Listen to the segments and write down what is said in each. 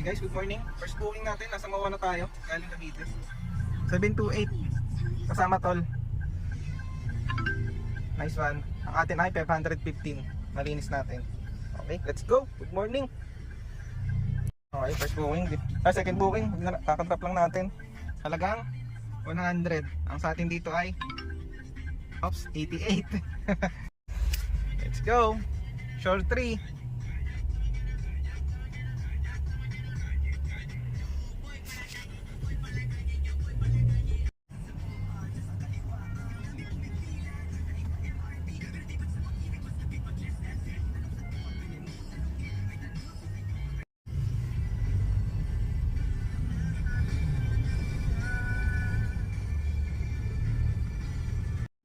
guys, good morning. First booking natin, nasa Mawa na tayo. Galing Cavite. 728. Kasama tol. Nice one. Ang atin ay 515. Malinis natin. Okay, let's go. Good morning. Okay, first booking. Second booking. Kakantrap lang natin. Halagang 100. Ang sa atin dito ay 88. Let's go. Shore 3.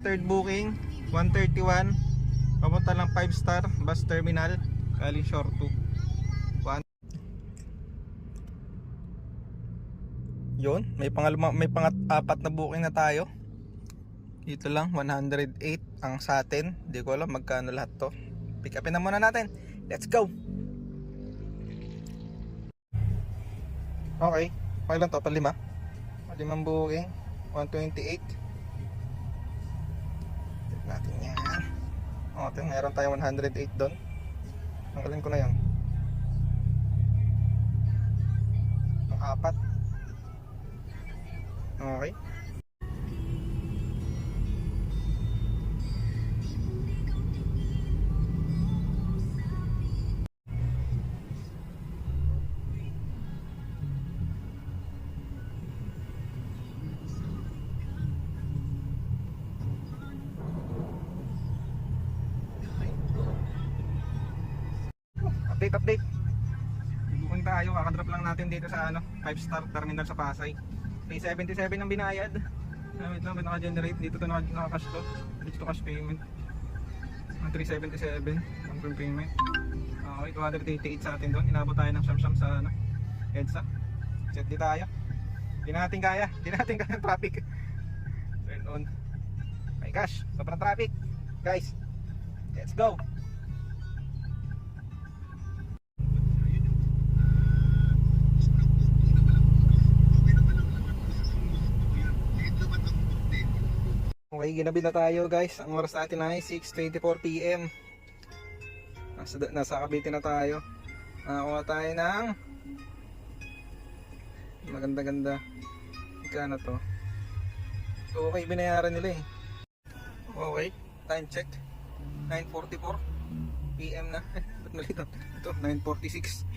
Third booking 131. Papunta lang 5 star bus terminal galing Shore 2. Yun, may pang-apat na booking na tayo. Dito lang 108 ang sa atin. Hindi ko alam magkano lahat to. Pick upin na muna natin. Let's go. Okay, lang to, palima. Palimang booking 128. Check natin yan. Okay, meron tayo 108 doon. Tanggalin ko na yan. Ang apat. Okay. Update. Booking tayo, kakadrop lang natin dito sa 5-star terminal sa Pasay. 377 ang binayad. Wait lang, naka-generate dito to, naka-cash to. Dito to cash payment. 377 confirm payment. Okay, 288 sa atin doon. Inabot tayo ng siyam sa EDSA. Set di tayo. Hindi natin kaya ng traffic. Turn on. My gosh, sobrang traffic. Guys, let's go. Okay, ginabi na tayo guys. Ang oras natin ay 6:24 PM. Nasa Cavite na tayo. Nakakuha tayo ng maganda-ganda. Magkano to? So, okay, binayaran nila eh. Okay, time check 9:44 PM na. Ba't nalito? Ito, 9:46.